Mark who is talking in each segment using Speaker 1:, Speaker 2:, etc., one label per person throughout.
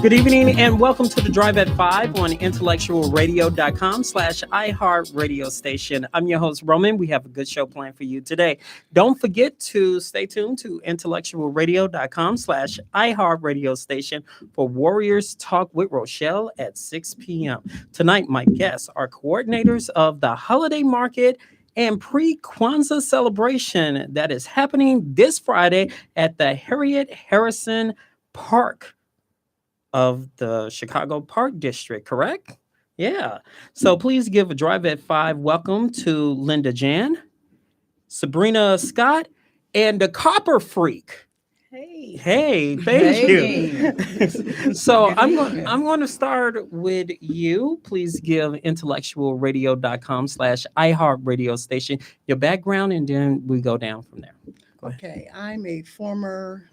Speaker 1: Good evening and welcome to the Drive at 5 on IntellectualRadio.com/iHeartRadio station. I'm your host, Roman. We have a good show planned for you today. Don't forget to stay tuned to IntellectualRadio.com/iHeartRadio station for Warriors Talk with Rochelle at 6 p.m. Tonight, my guests are coordinators of the holiday market and pre-Kwanzaa celebration that is happening this Friday at the Harriet Harrison Park of the Chicago Park District, correct? Yeah. So please give a Drive at 5 welcome to Linda Jan, Sabrina Scott, and the Copper Freak. Hey, thank you. So I'm going to start with you. Please give IntellectualRadio.com/iHeartRadio station your background, and then we go down from there.
Speaker 2: Okay, I'm a former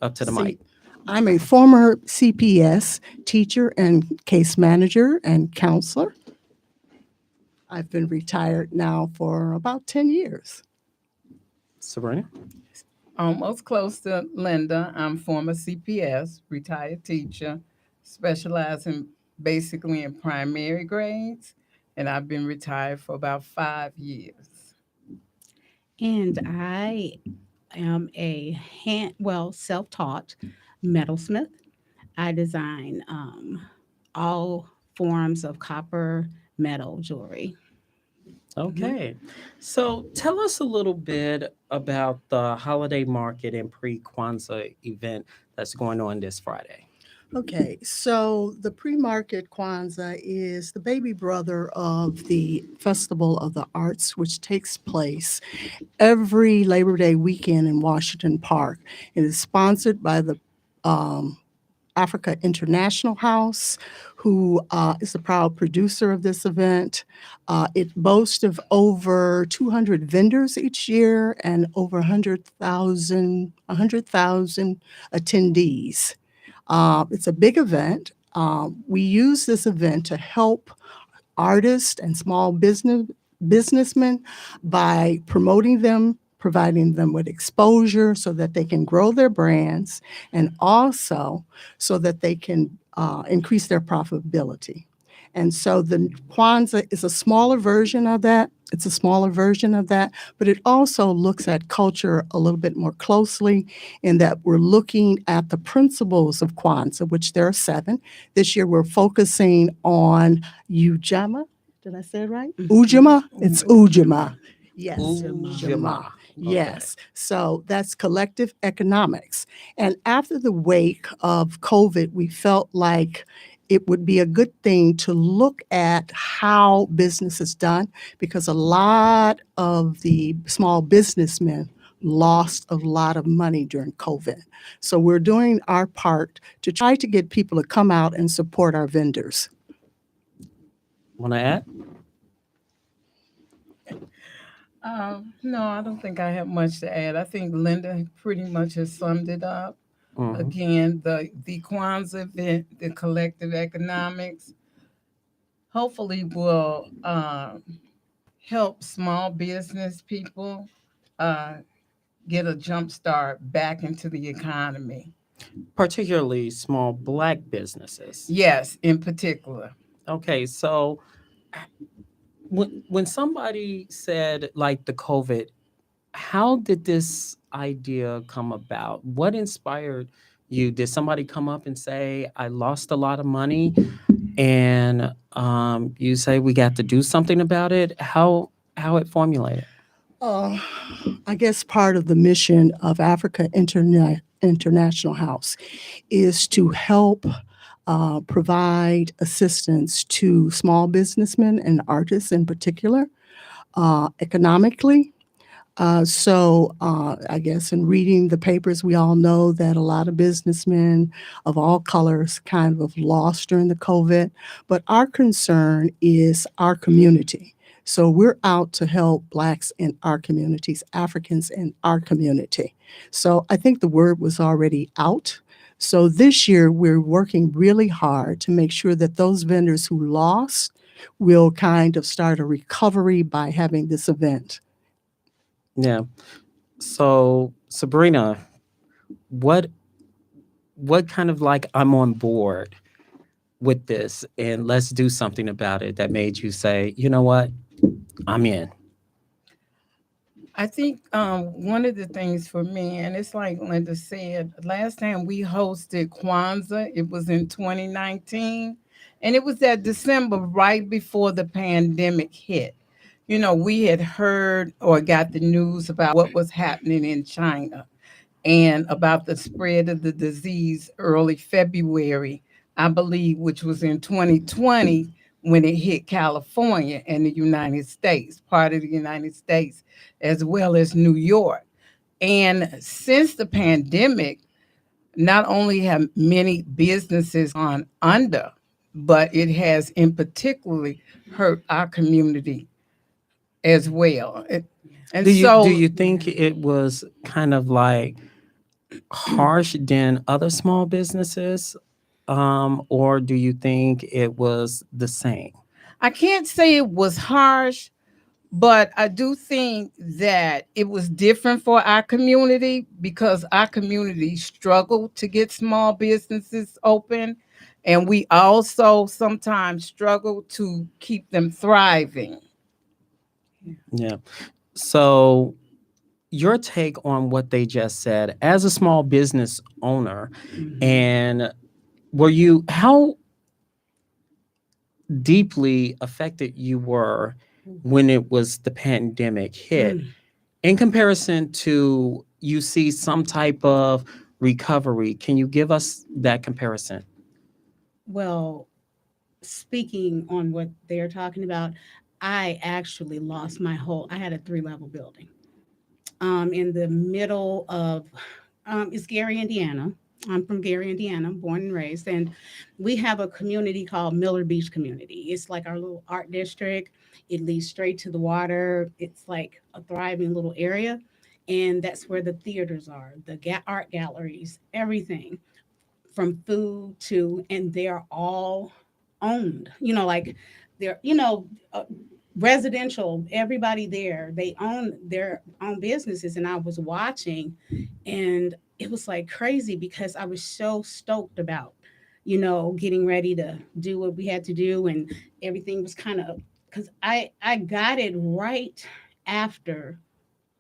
Speaker 1: Up to the mic.
Speaker 2: I'm a former CPS teacher and case manager and counselor. I've been retired now for about 10 years.
Speaker 1: Sabrina?
Speaker 3: Almost close to Linda. I'm former CPS, retired teacher, specializing basically in primary grades, and I've been retired for about 5 years.
Speaker 4: And I am a self-taught metalsmith. I design all forms of copper metal jewelry.
Speaker 1: Okay. So tell us a little bit about the holiday market and pre-Kwanzaa event that's going on this Friday.
Speaker 2: Okay, so the pre-market Kwanzaa is the baby brother of the Festival of the Arts, which takes place every Labor Day weekend in Washington Park. It is sponsored by the Africa International House, who is the proud producer of this event. It boasts of over 200 vendors each year and over 100,000 attendees. It's a big event. We use this event to help artists and small businessmen by promoting them, providing them with exposure so that they can grow their brands and also so that they can increase their profitability. And so the Kwanzaa is a smaller version of that. It's a smaller version of that, but it also looks at culture a little bit more closely in that we're looking at the principles of Kwanzaa, which there are 7. This year we're focusing on Ujamaa. Did I say it right? Ujamaa? It's Ujamaa. Yes.
Speaker 1: Ujamaa.
Speaker 2: Yes. So that's collective economics. And after the wake of COVID, we felt like it would be a good thing to look at how business is done because a lot of the small businessmen lost a lot of money during COVID. So we're doing our part to try to get people to come out and support our vendors.
Speaker 1: Want to add?
Speaker 3: No, I don't think I have much to add. I think Linda pretty much has summed it up.
Speaker 1: Mhm.
Speaker 3: Again, the Kwanzaa event, the collective economics, hopefully will help small business people get a jump start back into the economy.
Speaker 1: Particularly small Black businesses.
Speaker 3: Yes, in particular.
Speaker 1: Okay, so when somebody said like the COVID, how did this idea come about? What inspired you? Did somebody come up and say, I lost a lot of money and you say we got to do something about it? How it formulated?
Speaker 2: I guess part of the mission of Africa International House is to help provide assistance to small businessmen and artists in particular, economically. I guess in reading the papers, we all know that a lot of businessmen of all colors kind of lost during the COVID, but our concern is our community. So we're out to help Blacks in our communities, Africans in our community. So I think the word was already out. So this year we're working really hard to make sure that those vendors who lost will kind of start a recovery by having this event.
Speaker 1: Yeah. So Sabrina, what what kind of like I'm on board with this and let's do something about it that made you say, you know what, I'm in?
Speaker 3: I think one of the things for me, and it's like Linda said, last time we hosted Kwanzaa, it was in 2019, and it was that December right before the pandemic hit. You know, we had heard or got the news about what was happening in China and about the spread of the disease early February, I believe, which was in 2020 when it hit California and the United States, part of the United States, as well as New York. And since the pandemic, not only have many businesses gone under, but it has in particularly hurt our community as well. And
Speaker 1: Do
Speaker 3: so
Speaker 1: you think it was kind of like harsh than other small businesses, or do you think it was the same?
Speaker 3: I can't say it was harsh, but I do think that it was different for our community because our community struggled to get small businesses open. And we also sometimes struggle to keep them thriving.
Speaker 1: Yeah. So your take on what they just said as a small business owner,
Speaker 4: Mhm.
Speaker 1: and were you how deeply affected you were when it was the pandemic hit
Speaker 4: Mm.
Speaker 1: in comparison to you see some type of recovery? Can you give us that comparison?
Speaker 4: Well, speaking on what they're talking about, I actually lost my whole. I had a three-level building. In the middle of it's Gary, Indiana. I'm from Gary, Indiana, born and raised, and we have a community called Miller Beach Community. It's like our little art district. It leads straight to the water. It's like a thriving little area, and that's where the theaters are, the art galleries, everything from food to, and they're all owned. Like they're residential. Everybody there, they own their own businesses, and I was watching, and it was like crazy because I was so stoked about getting ready to do what we had to do, and everything was kind of because I got it right after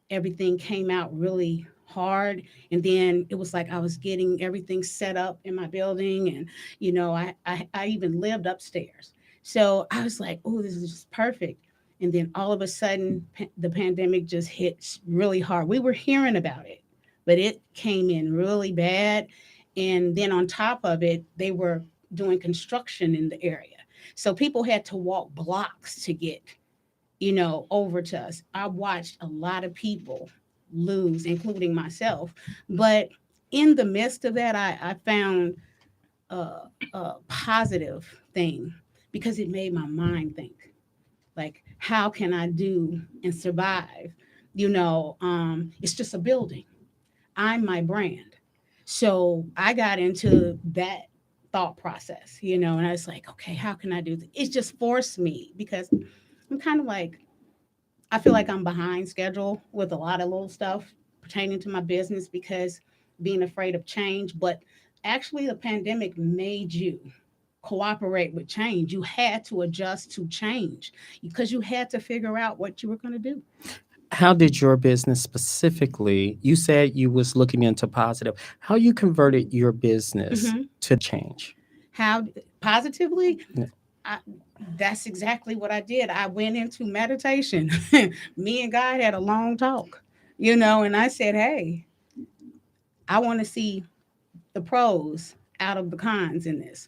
Speaker 4: everything came out really hard, and then it was like I was getting everything set up in my building, and I even lived upstairs, so I was like, oh, this is just perfect. And then all of a sudden the pandemic just hit really hard. We were hearing about it, but it came in really bad, and then on top of it they were doing construction in the area, so people had to walk blocks to get over to us. I watched a lot of people lose, including myself. But in the midst of that, I found a, a positive thing because it made my mind think. Like, how can I do and survive? It's just a building. I'm my brand. So I got into that thought process, and I was like, okay, how can I do this? It just forced me because I'm kind of like, I feel like I'm behind schedule with a lot of little stuff pertaining to my business because being afraid of change. But actually, the pandemic made you cooperate with change. You had to adjust to change because you had to figure out what you were going to do.
Speaker 1: How did your business specifically, you said you was looking into positive, how you converted your business
Speaker 4: Hmm.
Speaker 1: to change?
Speaker 4: How positively?
Speaker 1: Yeah.
Speaker 4: I, that's exactly what I did. I went into meditation. Me and God had a long talk, and I said, hey, I want to see the pros out of the cons in this.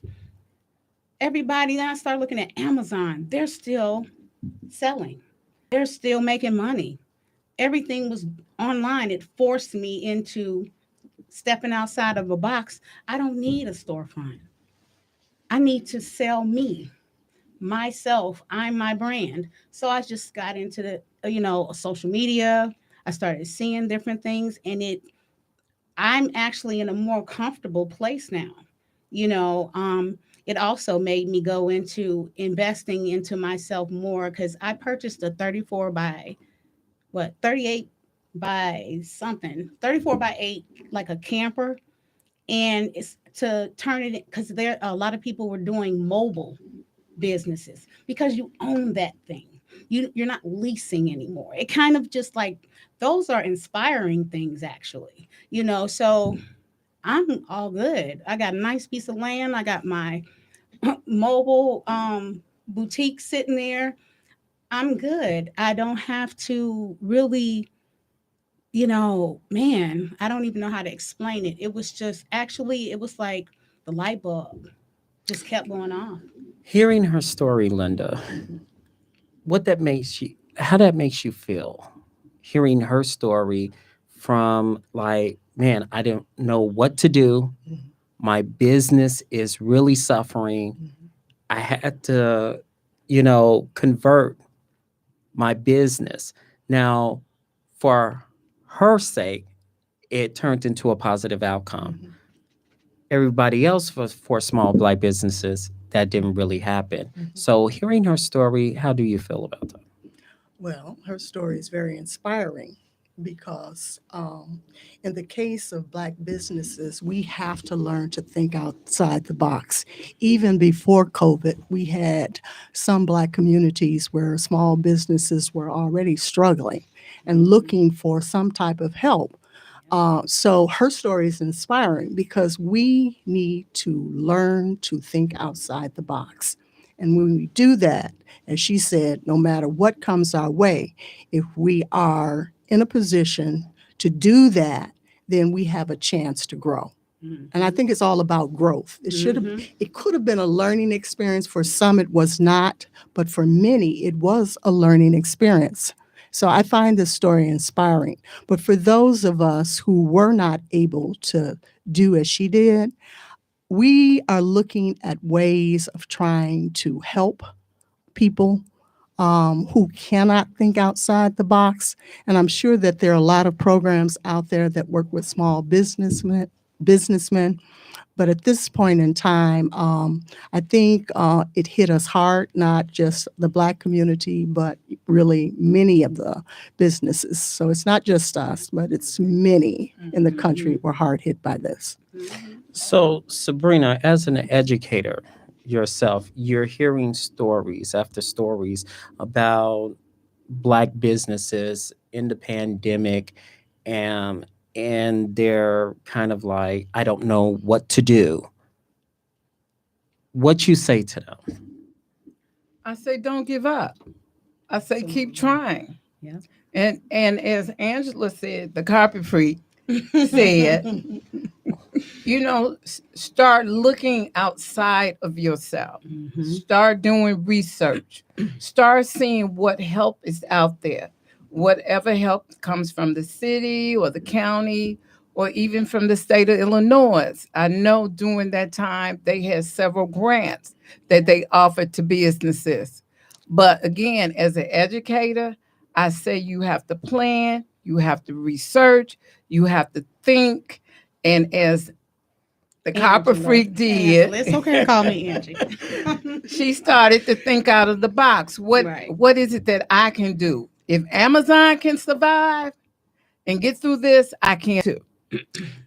Speaker 4: Everybody, then I started looking at Amazon. They're still selling, they're still making money. Everything was online. It forced me into stepping outside of a box. I don't need a storefront. I need to sell me, myself. I'm my brand. So I just got into the, social media. I started seeing different things, and I'm actually in a more comfortable place now. You know, um, it also made me go into investing into myself more because I purchased a 34 by 38 by something, 34 by 8, like a camper. and it's to turn it because there a lot of people were doing mobile businesses because you own that thing. You're not leasing anymore. It kind of just like those are inspiring things actually. So I'm all good. I got a nice piece of land. I got my mobile boutique sitting there. I'm good. I don't have to really, man, I don't even know how to explain it. It was just actually, it was like the light bulb just kept going on.
Speaker 1: Hearing her story, Linda, how that makes you feel, hearing her story from like, man, I didn't know what to do.
Speaker 2: Mhm.
Speaker 1: My business is really suffering.
Speaker 2: Mhm.
Speaker 1: I had to, convert my business. Now, for her sake, it turned into a positive outcome.
Speaker 2: Mhm.
Speaker 1: Everybody else for small Black businesses, that didn't really happen.
Speaker 2: Mhm.
Speaker 1: So, hearing her story, how do you feel about that?
Speaker 2: Well, her story is very inspiring because, in the case of Black businesses, we have to learn to think outside the box. Even before COVID, we had some Black communities where small businesses were already struggling and looking for some type of help. So her story is inspiring because we need to learn to think outside the box. And when we do that, as she said, no matter what comes our way, if we are in a position to do that, then we have a chance to grow. And I think it's all about growth. It could have been a learning experience. For some, it was not, but for many, it was a learning experience. So I find this story inspiring. But for those of us who were not able to do as she did, we are looking at ways of trying to help people who cannot think outside the box. And I'm sure that there are a lot of programs out there that work with small businessmen. But at this point in time, I think it hit us hard, not just the Black community, but really many of the businesses. So it's not just us, but it's many in the country were hard hit by this.
Speaker 1: So, Sabrina, as an educator yourself, you're hearing stories after stories about Black businesses in the pandemic, and they're kind of like, I don't know what to do. What you say to them?
Speaker 3: I say, don't give up. I say, keep
Speaker 4: Absolutely.
Speaker 3: trying.
Speaker 4: Yeah.
Speaker 3: And as Angela said, the carpet freak said, start looking outside of yourself. Start doing research. Start seeing what help is out there. Whatever help comes from the city or the county or even from the state of Illinois. I know during that time they had several grants that they offered to businesses. But again, as an educator, I say you have to plan, you have to research, you have to think. And as the copper
Speaker 4: Angela.
Speaker 3: freak did,
Speaker 4: Angela. It's okay to call me Angie.
Speaker 3: she started to think out of the box.
Speaker 4: Right.
Speaker 3: What is it that I can do? If Amazon can survive and get through this, I can too.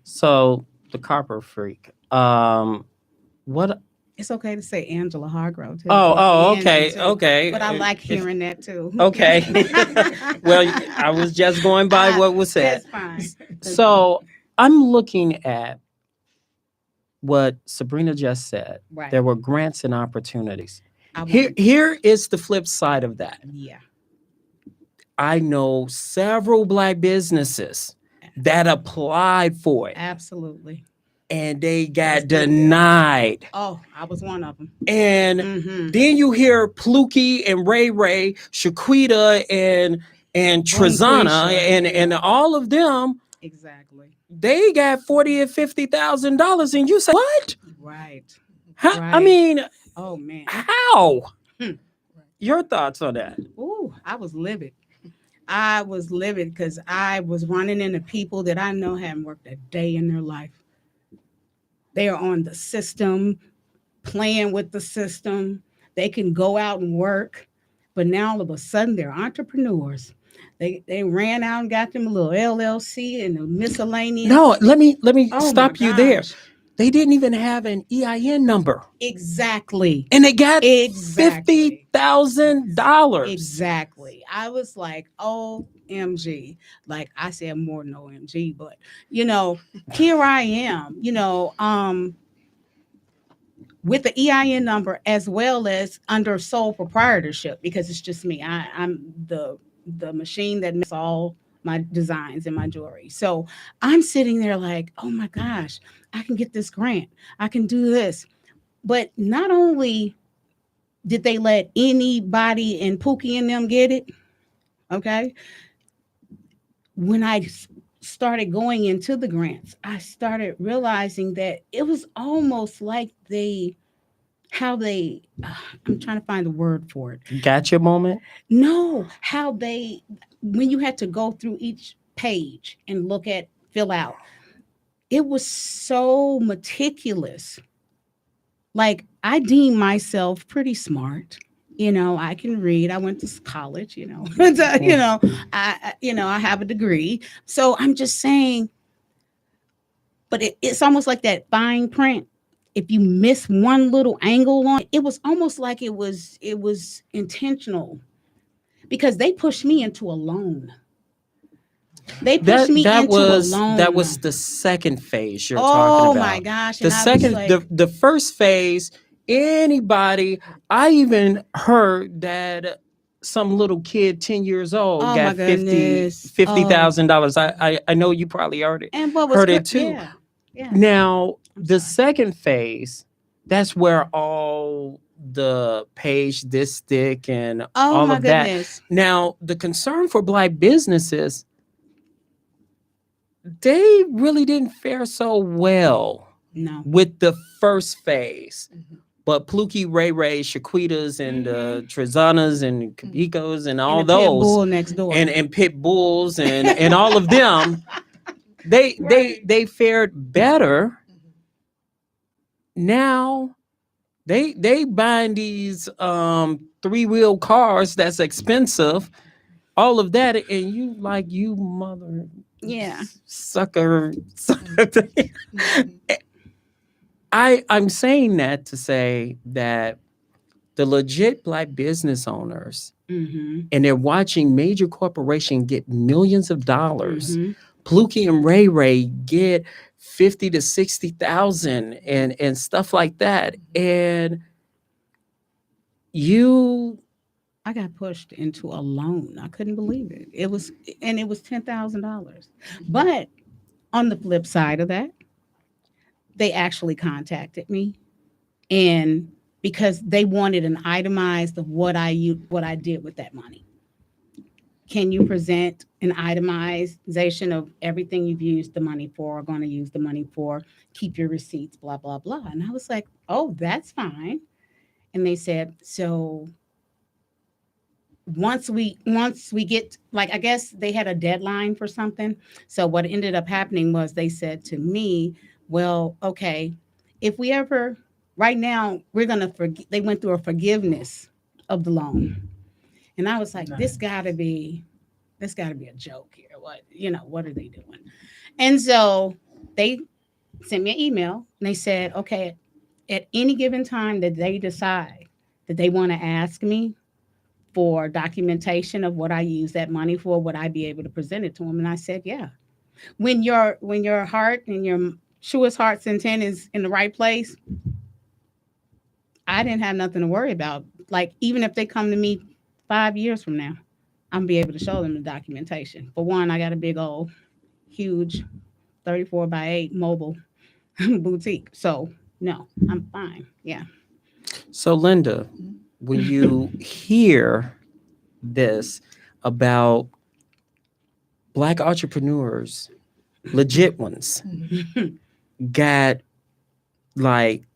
Speaker 1: So, the Copper Freak. What?
Speaker 4: It's okay to say Angela Hargrove too.
Speaker 1: Oh,
Speaker 4: or Angie,
Speaker 1: okay,
Speaker 4: too.
Speaker 1: okay.
Speaker 4: But I like
Speaker 1: If-
Speaker 4: hearing that too.
Speaker 1: Okay. Well, I was just going by what was said.
Speaker 4: That's fine.
Speaker 1: So, I'm looking at what Sabrina just said.
Speaker 4: Right.
Speaker 1: There were grants and opportunities.
Speaker 4: I
Speaker 1: Here,
Speaker 4: want-
Speaker 1: here is the flip side of that.
Speaker 4: yeah.
Speaker 1: I know several Black businesses that applied for it
Speaker 4: Absolutely.
Speaker 1: and they got
Speaker 4: That's good.
Speaker 1: denied.
Speaker 4: Oh, I was one of them.
Speaker 1: And then you hear Pluki and Ray Ray, Shaquita and Trezana and all of them.
Speaker 4: Exactly.
Speaker 1: They got $40,000 and $50,000, and you say what?
Speaker 4: Right.
Speaker 1: How, I
Speaker 4: Right.
Speaker 1: mean,
Speaker 4: Oh man.
Speaker 1: how?
Speaker 4: Hmm.
Speaker 1: Your thoughts on that?
Speaker 4: Ooh, I was livid. I was livid because I was running into people that I know haven't worked a day in their life. They are on the system, playing with the system. They can go out and work, but now all of a sudden they're entrepreneurs. They ran out and got them a little LLC and a miscellaneous.
Speaker 1: No, let me
Speaker 4: Oh,
Speaker 1: stop
Speaker 4: my
Speaker 1: you there.
Speaker 4: gosh.
Speaker 1: they didn't even have an EIN number,
Speaker 4: Exactly.
Speaker 1: and they got
Speaker 4: Exactly.
Speaker 1: $50,000.
Speaker 4: Exactly. I was like, OMG. Like I said more than OMG, but you know, here I am, with the EIN number as well as under sole proprietorship because it's just me. I'm the machine that makes all my designs and my jewelry. So I'm sitting there like, oh my gosh, I can get this grant. I can do this. But not only did they let anybody and Pookie and them get it, okay? When I started going into the grants, I started realizing that it was almost like how they I'm trying to find the word for it.
Speaker 1: Gotcha moment.
Speaker 4: No, how they when you had to go through each page and fill out, it was so meticulous. Like I deem myself pretty smart. I can read. I went to college, I have a degree. So I'm just saying, but it's almost like that fine print. If you miss one little angle on it, it was almost like it was intentional because they pushed me into a loan. They pushed
Speaker 1: That
Speaker 4: me
Speaker 1: that
Speaker 4: into a
Speaker 1: was that
Speaker 4: loan.
Speaker 1: was the second phase you're talking
Speaker 4: Oh my
Speaker 1: about.
Speaker 4: gosh.
Speaker 1: The
Speaker 4: And I was
Speaker 1: second,
Speaker 4: like,
Speaker 1: the first phase, anybody. I even heard that some little kid, 10 years old,
Speaker 4: oh my
Speaker 1: got fifty
Speaker 4: goodness.
Speaker 1: fifty
Speaker 4: Oh,
Speaker 1: thousand dollars. I know you probably
Speaker 4: and what was
Speaker 1: heard it too.
Speaker 4: yeah. Yeah.
Speaker 1: Now
Speaker 4: I'm
Speaker 1: the
Speaker 4: sorry.
Speaker 1: second phase, that's where all the page, this stick, and
Speaker 4: Oh
Speaker 1: all
Speaker 4: my
Speaker 1: of that.
Speaker 4: goodness.
Speaker 1: Now the concern for Black businesses, they really didn't fare so well
Speaker 4: No.
Speaker 1: with the first phase.
Speaker 2: Mhm.
Speaker 1: But Pluki, Ray Ray, Shaquitas, and Trezanas, and Kabikos, and
Speaker 4: And
Speaker 1: all
Speaker 4: a pit
Speaker 1: those,
Speaker 4: bull next door.
Speaker 1: and Pit Bulls, and all of them,
Speaker 4: Right.
Speaker 1: they fared better. Now they buying these 3-wheel cars that's expensive, all of that, and you like, you mother
Speaker 4: Yeah.
Speaker 1: sucker.
Speaker 2: Mhm.
Speaker 1: I'm saying that to say that the legit Black business owners,
Speaker 4: Mm-hmm.
Speaker 1: and they're watching major corporation get millions of dollars.
Speaker 4: Mm-hmm.
Speaker 1: Pluki and Ray Ray get 50 to 60,000 and stuff like that. And you
Speaker 4: I got pushed into a loan. I couldn't believe it. It was $10,000. But on the flip side of that, they actually contacted me and because they wanted an itemized of what I did with that money. Can you present an itemization of everything you've used the money for or going to use the money for? Keep your receipts, blah, blah, blah. And I was like, oh, that's fine. And they said, so once we get like I guess they had a deadline for something. So what ended up happening was they said to me, well, okay, if we ever right now we're going to forgive they went through a forgiveness of the loan. And I was like, this got to be a joke here. What are they doing? And so they sent me an email and they said, okay, at any given time that they decide that they want to ask me for documentation of what I use that money for, would I be able to present it to them? And I said, yeah. When your heart and your truest heart's intent is in the right place, I didn't have nothing to worry about. Like even if they come to me 5 years from now, I'm be able to show them the documentation. For one, I got a big old huge 34 by 8 mobile boutique. So no, I'm fine. Yeah.
Speaker 1: So Linda, when you hear this about Black entrepreneurs, legit ones, got, like,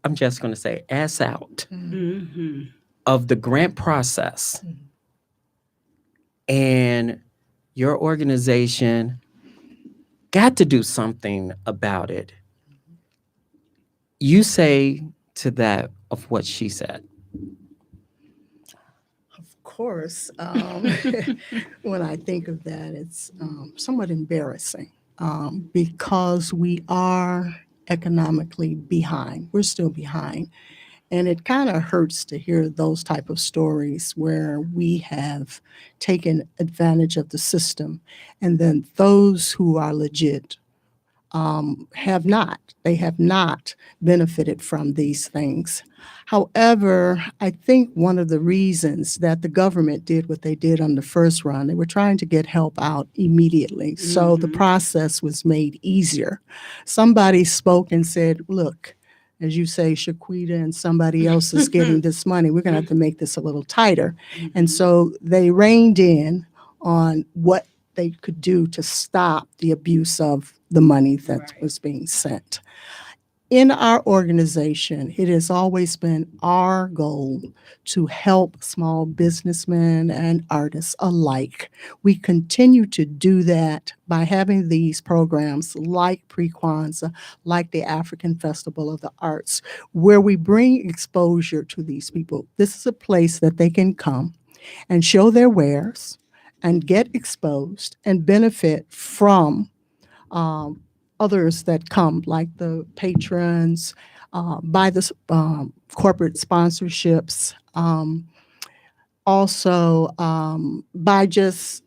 Speaker 1: I'm just going to say, ass out
Speaker 4: Mm-hmm.
Speaker 1: of the grant process, and your organization got to do something about it, you say to that of what she said.
Speaker 2: Of course, when I think of that, it's somewhat embarrassing. because we are economically behind. We're still behind. And it kind of hurts to hear those type of stories where we have taken advantage of the system and then those who are legit have not. They have not benefited from these things. However, I think one of the reasons that the government did what they did on the first run, they were trying to get help out immediately. So the process was made easier. Somebody spoke and said, look, as you say, Shaquita and somebody else is getting this money. We're going to have to make this a little tighter. And so they reined in on what they could do to stop the abuse of the money that
Speaker 4: Right.
Speaker 2: was being sent. In our organization, it has always been our goal to help small businessmen and artists alike. We continue to do that by having these programs like Pre-Kwanzaa, like the African Festival of the Arts, where we bring exposure to these people. This is a place that they can come and show their wares and get exposed and benefit from um, others that come, like the patrons, by the corporate sponsorships, also by just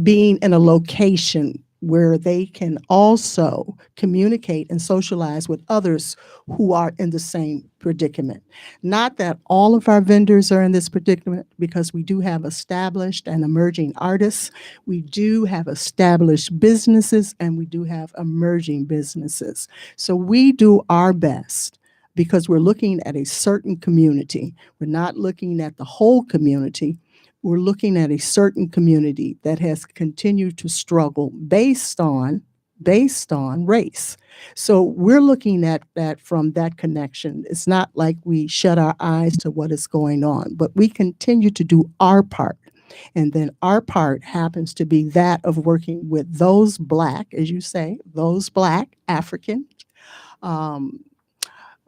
Speaker 2: being in a location where they can also communicate and socialize with others who are in the same predicament. Not that all of our vendors are in this predicament, because we do have established and emerging artists, we do have established businesses, and we do have emerging businesses. So we do our best because we're looking at a certain community. We're not looking at the whole community. We're looking at a certain community that has continued to struggle based on race. So we're looking at that from that connection. It's not like we shut our eyes to what is going on, but we continue to do our part. And then our part happens to be that of working with those Black, as you say, those Black African um,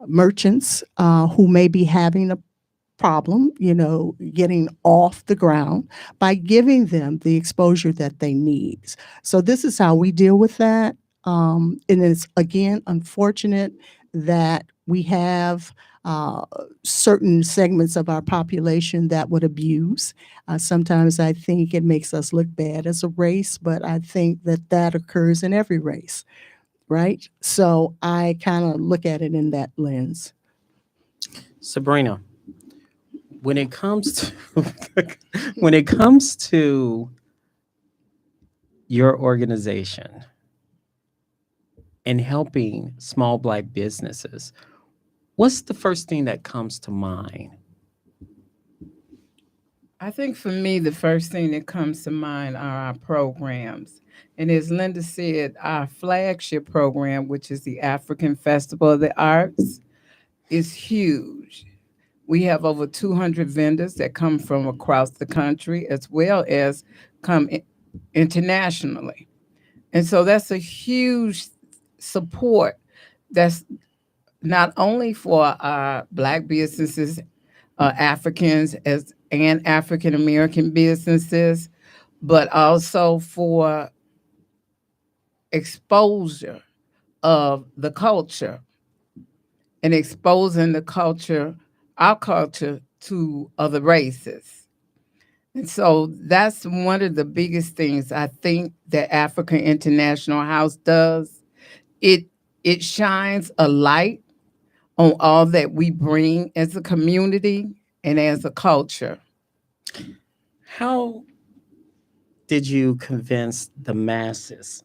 Speaker 2: merchants who may be having a problem, getting off the ground by giving them the exposure that they need. So this is how we deal with that. And it's again unfortunate that we have certain segments of our population that would abuse. Sometimes I think it makes us look bad as a race, but I think that that occurs in every race, right? So I kind of look at it in that lens.
Speaker 1: Sabrina, when it comes to when it comes to your organization and helping small Black businesses, what's the first thing that comes to mind?
Speaker 3: I think for me, the first thing that comes to mind are our programs. And as Linda said, our flagship program, which is the African Festival of the Arts, is huge. We have over 200 vendors that come from across the country as well as come internationally. And so that's a huge support that's not only for our Black businesses, Africans as and African American businesses, but also for exposure of the culture and exposing the culture, our culture, to other races. And so that's one of the biggest things I think that African International House does. It it shines a light on all that we bring as a community and as a culture.
Speaker 1: How did you convince the masses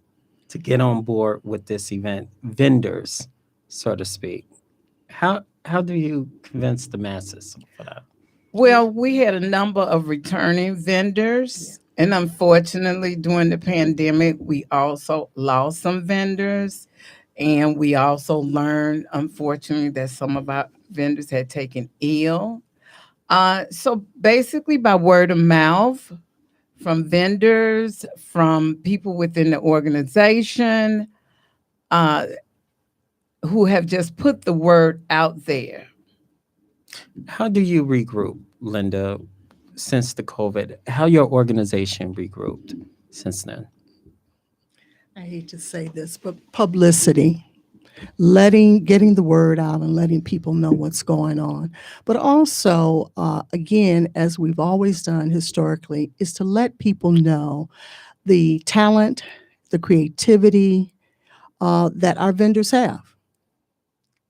Speaker 1: to get on board with this event, vendors, so to speak? How do you convince the masses for that?
Speaker 3: Well, we had a number of returning vendors. And unfortunately, during the pandemic, we also lost some vendors. And we also learned, unfortunately, that some of our vendors had taken ill. So basically, by word of mouth, from vendors, from people within the organization uh, who have just put the word out there.
Speaker 1: How do you regroup, Linda, since the COVID? How your organization regrouped since then?
Speaker 2: I hate to say this, but publicity, getting the word out and letting people know what's going on. But also, again, as we've always done historically, is to let people know the talent, the creativity that our vendors have.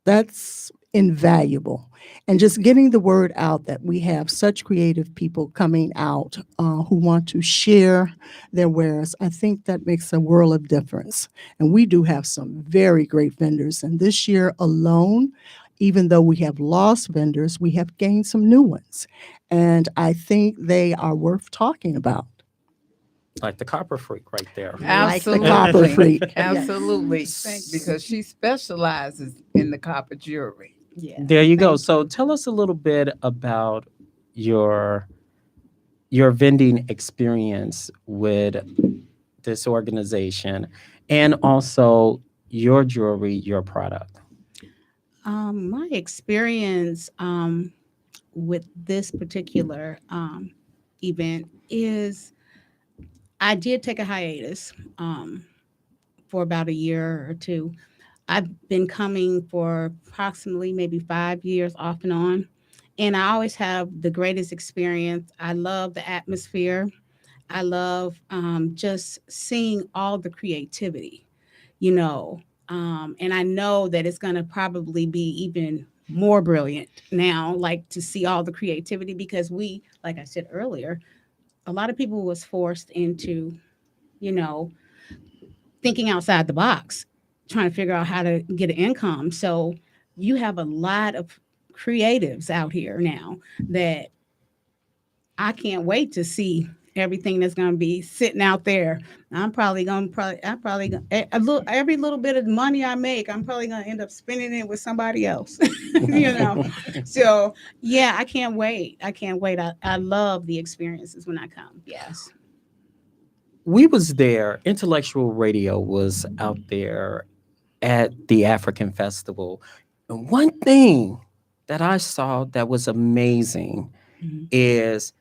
Speaker 2: That's invaluable. And just getting the word out that we have such creative people coming out who want to share their wares, I think that makes a world of difference. And we do have some very great vendors. And this year alone, even though we have lost vendors, we have gained some new ones. And I think they are worth talking about.
Speaker 1: Like the copper freak right there.
Speaker 2: Like the copper freak. Yes.
Speaker 3: Absolutely. Because she specializes in the copper jewelry.
Speaker 4: Yeah.
Speaker 1: There you go.
Speaker 4: Thank
Speaker 1: So tell us a little bit about your your vending experience with this organization and also your jewelry, your product.
Speaker 4: My experience with this particular event is I did take a hiatus for about a year or two. I've been coming for approximately maybe 5 years off and on. And I always have the greatest experience. I love the atmosphere. I love just seeing all the creativity, you know. And I know that it's going to probably be even more brilliant now, like to see all the creativity because we, like I said earlier, a lot of people was forced into, you know, thinking outside the box, trying to figure out how to get an income. So you have a lot of creatives out here now that I can't wait to see everything that's going to be sitting out there. I'm probably going a little every little bit of money I make, I'm probably going to end up spending it with somebody else. you know. So yeah, I can't wait. I can't wait. I love the experiences when I come. Yes.
Speaker 1: We was there. Intellectual Radio was out there at the African Festival. And one thing that I saw that was amazing
Speaker 4: Mhm.
Speaker 1: is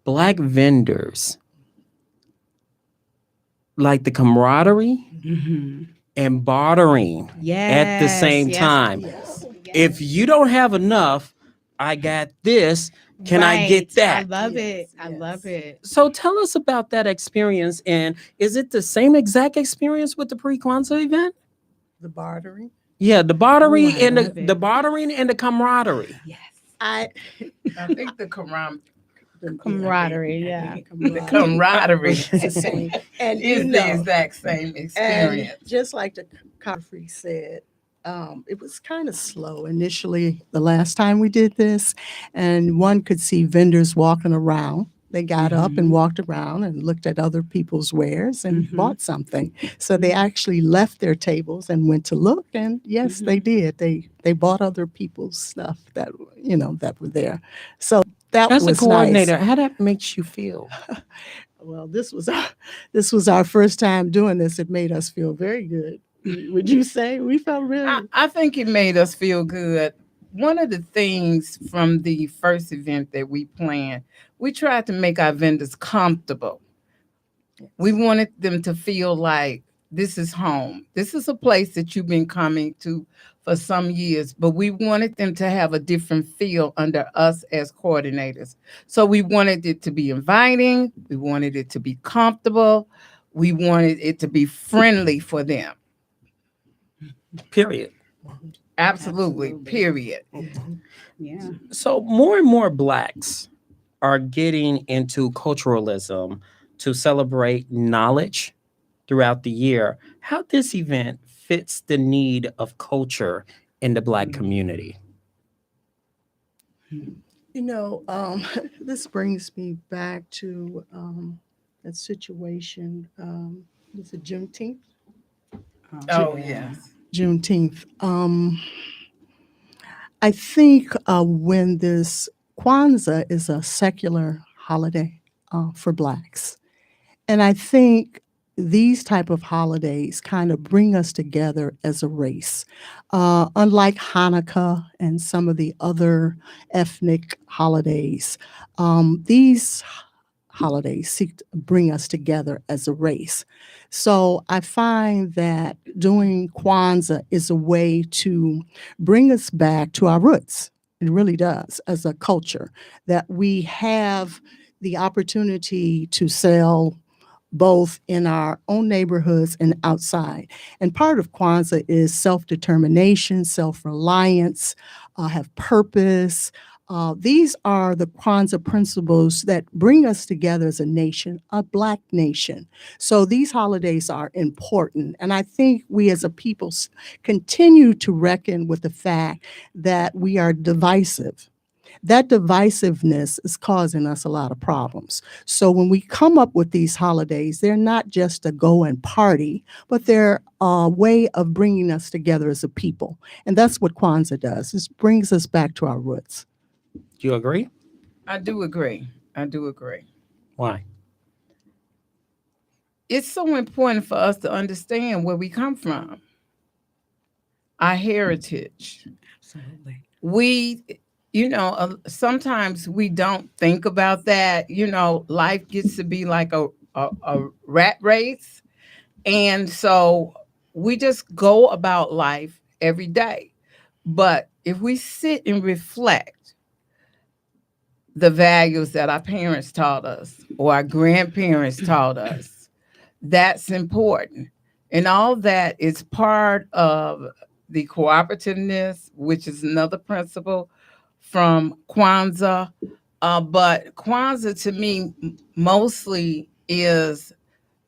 Speaker 1: black vendors, like the camaraderie
Speaker 4: Mhm.
Speaker 1: and bartering at the
Speaker 4: Yes.
Speaker 1: same
Speaker 4: Yes.
Speaker 1: time.
Speaker 2: Yes.
Speaker 1: If you don't have enough, I got this. Can I get
Speaker 4: Right. I
Speaker 1: that?
Speaker 4: love
Speaker 2: Yes,
Speaker 4: it. I love
Speaker 2: yes.
Speaker 4: it.
Speaker 1: So tell us about that experience. And is it the same exact experience with the pre-Kwanzaa event?
Speaker 2: The bartering.
Speaker 1: Yeah, the
Speaker 4: Oh,
Speaker 1: bartering
Speaker 4: I
Speaker 1: and
Speaker 4: love
Speaker 1: the
Speaker 4: it.
Speaker 1: bartering and the camaraderie.
Speaker 4: Yes.
Speaker 2: I
Speaker 3: I think the camaraderie.
Speaker 4: Camaraderie. Yeah.
Speaker 3: The camaraderie
Speaker 2: It's the same. And
Speaker 3: is
Speaker 2: you
Speaker 3: the
Speaker 2: know,
Speaker 3: exact same
Speaker 2: and
Speaker 3: experience.
Speaker 2: just like the Godfrey said, it was kind of slow initially the last time we did this, and one could see vendors walking around. They got up and
Speaker 4: Mhm.
Speaker 2: walked around and looked at other people's wares and
Speaker 4: Mhm.
Speaker 2: bought something. So they actually left their tables and went to look, and yes, they
Speaker 4: Mhm.
Speaker 2: did. They bought other people's stuff that that were there. So that
Speaker 1: As a
Speaker 2: was nice.
Speaker 1: coordinator, how that makes you feel?
Speaker 2: Well, this was our first time doing this. It made us feel very good. Would you say we felt really?
Speaker 3: I think it made us feel good. One of the things from the first event that we planned, we tried to make our vendors comfortable. We wanted them to feel like this is home. This is a place that you've been coming to for some years, but we wanted them to have a different feel under us as coordinators. So we wanted it to be inviting, we wanted it to be comfortable, we wanted it to be friendly for them.
Speaker 1: Period.
Speaker 3: Absolutely,
Speaker 4: Absolutely.
Speaker 3: period.
Speaker 4: Yeah.
Speaker 1: So more and more blacks are getting into culturalism to celebrate knowledge throughout the year. How this event fits the need of culture in the black community.
Speaker 2: You know, this brings me back to that situation. Was it Juneteenth?
Speaker 3: Oh,
Speaker 4: Yeah.
Speaker 3: yes.
Speaker 2: Juneteenth. I think when this Kwanzaa is a secular holiday for blacks, and I think these type of holidays kind of bring us together as a race. Unlike Hanukkah and some of the other ethnic holidays, these holidays seek to bring us together as a race. So I find that doing Kwanzaa is a way to bring us back to our roots. It really does, as a culture, that we have the opportunity to sell both in our own neighborhoods and outside. And part of Kwanzaa is self-determination, self-reliance, have purpose. These are the Kwanzaa principles that bring us together as a nation, a Black nation. So these holidays are important. And I think we as a people continue to reckon with the fact that we are divisive. That divisiveness is causing us a lot of problems. So when we come up with these holidays, they're not just a go and party, but they're a way of bringing us together as a people. And that's what Kwanzaa does. It brings us back to our roots.
Speaker 1: Do you agree?
Speaker 3: I do agree. I do agree.
Speaker 1: Why?
Speaker 3: It's so important for us to understand where we come from, our heritage.
Speaker 4: Absolutely.
Speaker 3: We, sometimes we don't think about that. Life gets to be like a rat race. And so we just go about life every day. But if we sit and reflect the values that our parents taught us or our grandparents taught us, that's important. And all that is part of the cooperativeness, which is another principle from Kwanzaa. But Kwanzaa to me mostly is,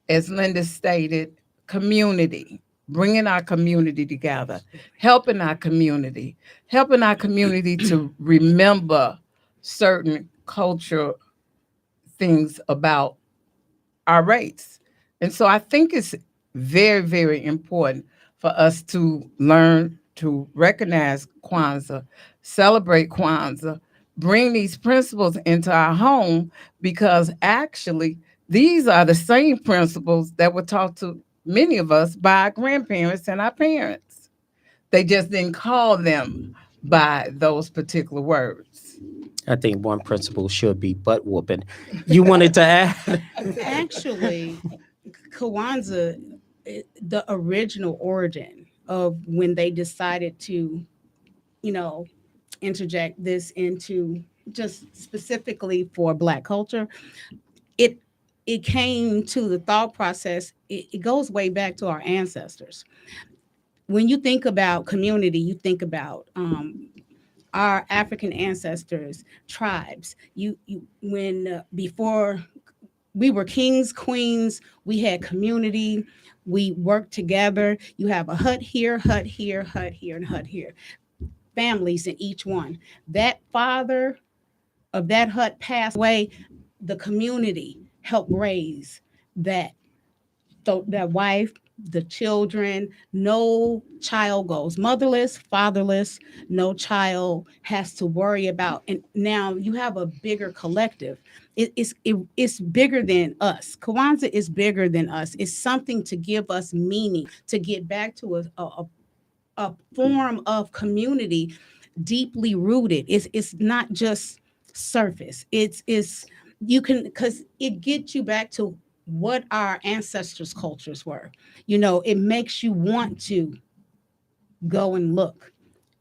Speaker 3: as Linda stated, community, bringing our community together, helping our community to remember certain cultural things about our race. And so I think it's very, very important for us to learn to recognize Kwanzaa, celebrate Kwanzaa, bring these principles into our home, because actually these are the same principles that were taught to many of us by our grandparents and our parents. They just didn't call them by those particular words.
Speaker 1: I think one principle should be butt whooping. You wanted to add?
Speaker 4: Actually, Kwanzaa, the original origin of when they decided to, you know, interject this into just specifically for Black culture, it it came to the thought process. It goes way back to our ancestors. When you think about community, you think about our African ancestors, tribes. You when before we were kings, queens, we had community, we worked together. You have a hut here, hut here, hut here, and hut here. Families in each one. That father of that hut passed away, the community helped raise that that wife, the children. No child goes motherless, fatherless. No child has to worry about. And now you have a bigger collective. It's bigger than us. Kwanzaa is bigger than us. It's something to give us meaning, to get back to a form of community deeply rooted. It's not just surface. It's you can, because it gets you back to what our ancestors' cultures were. It makes you want to go and look,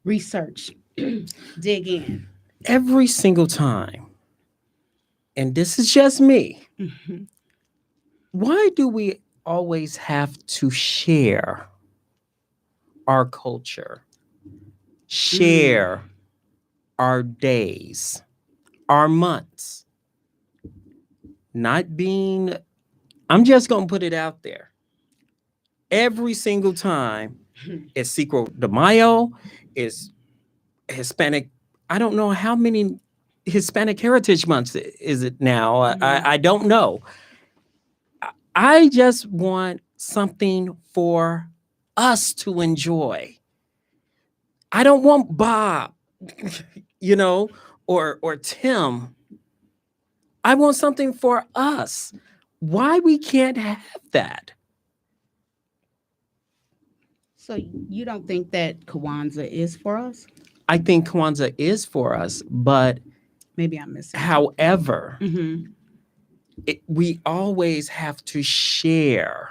Speaker 4: research, dig in.
Speaker 1: Every single time, and this is just me,
Speaker 4: Mhm.
Speaker 1: why do we always have to share our culture, share our days, our months? Not being, I'm just going to put it out there. Every single time, it's Cinco de Mayo, it's Hispanic. I don't know how many Hispanic Heritage Months is it now. I don't know. I just want something for us to enjoy. I don't want Bob, you know, or Tim. I want something for us. Why we can't have that?
Speaker 4: So you don't think that Kwanzaa is for us?
Speaker 1: I think Kwanzaa is for us, but
Speaker 4: Maybe I'm missing.
Speaker 1: however,
Speaker 4: Mm-hmm.
Speaker 1: we always have to share.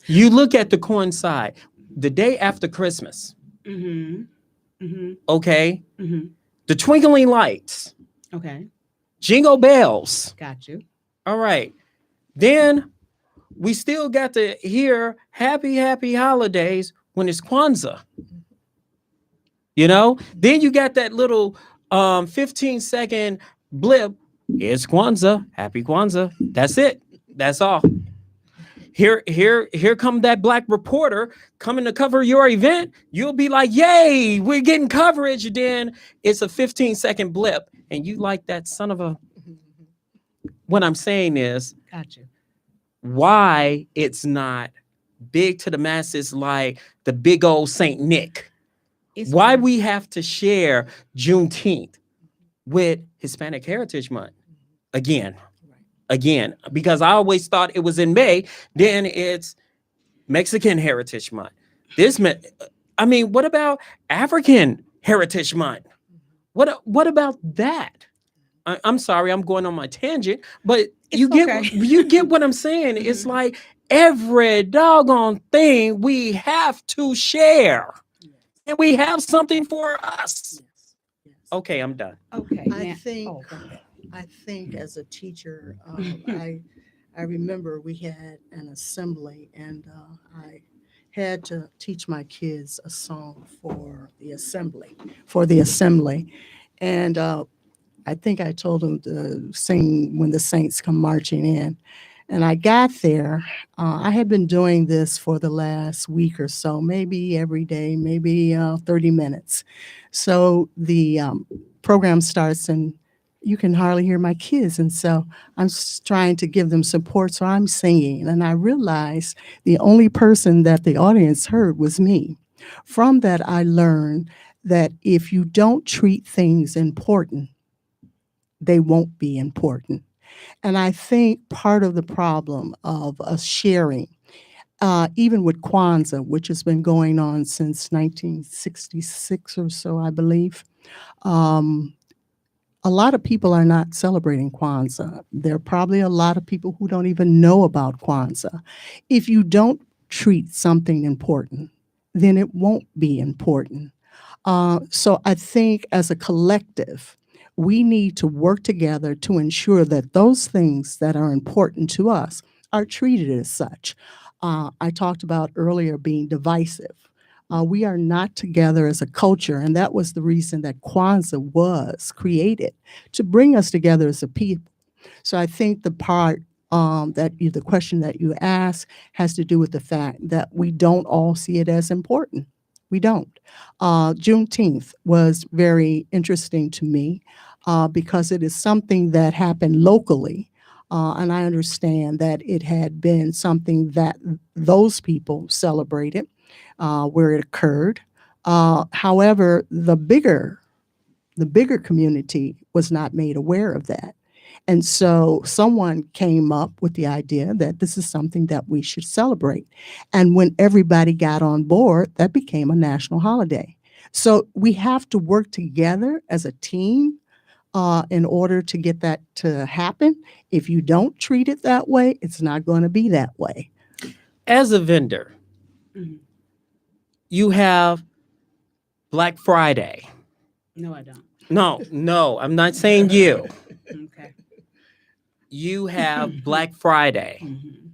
Speaker 1: You look at the coincide, the day after Christmas,
Speaker 4: Mm-hmm. Mm-hmm.
Speaker 1: okay?
Speaker 4: Mm-hmm.
Speaker 1: The twinkling lights,
Speaker 4: Okay.
Speaker 1: jingle bells.
Speaker 4: Got you.
Speaker 1: All right. Then we still got to hear happy holidays when it's Kwanzaa. Then you got that little 15-second blip. It's Kwanzaa. Happy Kwanzaa. That's it. That's all. Here come that black reporter coming to cover your event. You'll be like, yay, we're getting coverage. Then it's a 15-second blip. And you like that son of a. What I'm saying is,
Speaker 4: Got you.
Speaker 1: why it's not big to the masses like the big old Saint Nick.
Speaker 4: It's
Speaker 1: Why we have to share Juneteenth with Hispanic Heritage Month again, because I always thought it was in May. Then it's Mexican Heritage Month. What about African Heritage Month? What about that? I'm sorry, I'm going on my tangent, but you get what I'm saying. It's like every doggone thing we have to share, and we have something for us. Okay, I'm done.
Speaker 4: Okay.
Speaker 2: I
Speaker 4: now-
Speaker 2: think
Speaker 4: Oh, go ahead.
Speaker 2: I think as a teacher, I remember we had an assembly, and I had to teach my kids a song for the assembly. And I think I told them to sing "When the Saints Come Marching In." And I got there. I had been doing this for the last week or so, maybe every day, maybe 30 minutes. So the program starts, and you can hardly hear my kids. And so I'm trying to give them support. So I'm singing. And I realized the only person that the audience heard was me. From that, I learned that if you don't treat things important, they won't be important. And I think part of the problem of us sharing, even with Kwanzaa, which has been going on since 1966 or so, I believe, um, a lot of people are not celebrating Kwanzaa. There are probably a lot of people who don't even know about Kwanzaa. If you don't treat something important, then it won't be important. So I think as a collective, we need to work together to ensure that those things that are important to us are treated as such. I talked about earlier being divisive. We are not together as a culture, and that was the reason that Kwanzaa was created, to bring us together as a people. So I think the part the question that you asked has to do with the fact that we don't all see it as important. We don't. Juneteenth was very interesting to me because it is something that happened locally. And I understand that it had been something that those people celebrated where it occurred. However, the bigger community was not made aware of that. And so someone came up with the idea that this is something that we should celebrate. And when everybody got on board, that became a national holiday. So we have to work together as a team in order to get that to happen. If you don't treat it that way, it's not going to be that way.
Speaker 1: As a vendor,
Speaker 4: Mhm.
Speaker 1: you have Black Friday.
Speaker 4: No, I don't.
Speaker 1: No, I'm not saying you.
Speaker 4: Okay.
Speaker 1: You have Black Friday.
Speaker 4: Mhm.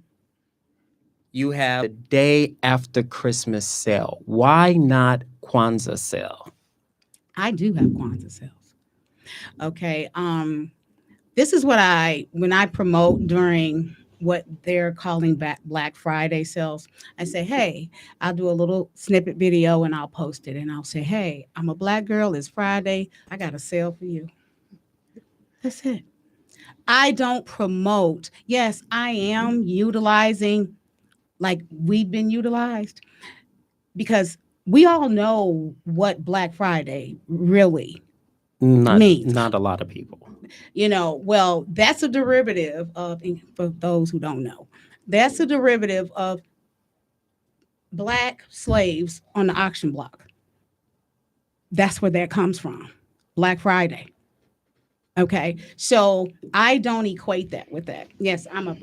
Speaker 1: You have the day after Christmas sale. Why not Kwanzaa sale?
Speaker 4: I do have Kwanzaa sales. Okay. This is what when I promote during what they're calling Black Friday sales, I say, hey, I'll do a little snippet video and I'll post it. And I'll say, hey, I'm a Black girl. It's Friday. I got a sale for you. That's it. I don't promote. Yes, I am utilizing like we've been utilized because we all know what Black Friday really means.
Speaker 1: Not a lot of people.
Speaker 4: Well, that's a derivative of, for those who don't know, that's a derivative of Black slaves on the auction block. That's where that comes from. Black Friday. Okay. So I don't equate that with that. Yes, I'm a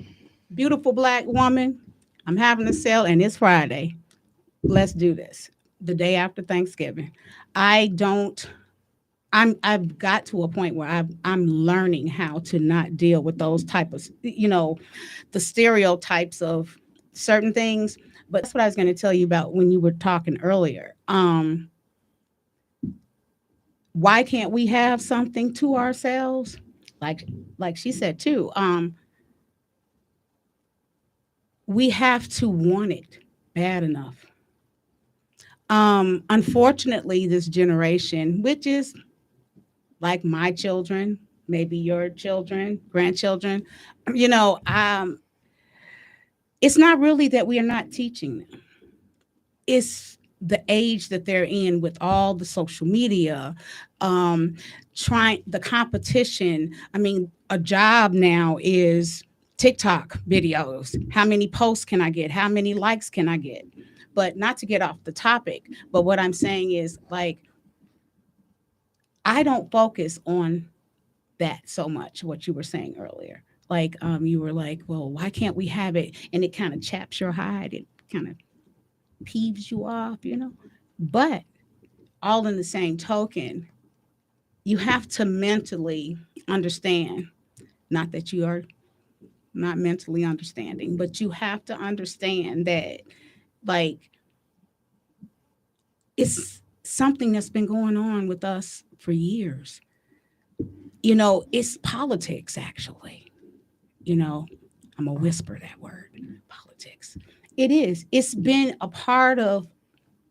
Speaker 4: beautiful black woman. I'm having a sale and it's Friday. Let's do this. The day after Thanksgiving. I don't I've got to a point where I'm learning how to not deal with those type of, the stereotypes of certain things. But that's what I was going to tell you about when you were talking earlier. Why can't we have something to ourselves? Like like she said too. We have to want it bad enough. Unfortunately, this generation, which is like my children, maybe your children, grandchildren, you know, um, it's not really that we are not teaching them. It's the age that they're in with all the social media, um, trying the competition. I mean, a job now is TikTok videos. How many posts can I get? How many likes can I get? But not to get off the topic, but what I'm saying is like, I don't focus on that so much, what you were saying earlier. Like, you were like, well, why can't we have it? And it kind of chaps your hide. It kind of peeves you off. But all in the same token, you have to mentally understand, not that you are not mentally understanding, but you have to understand that, like, it's something that's been going on with us for years. It's politics, actually. You know, I'm going to whisper that word, politics. It is. It's been a part of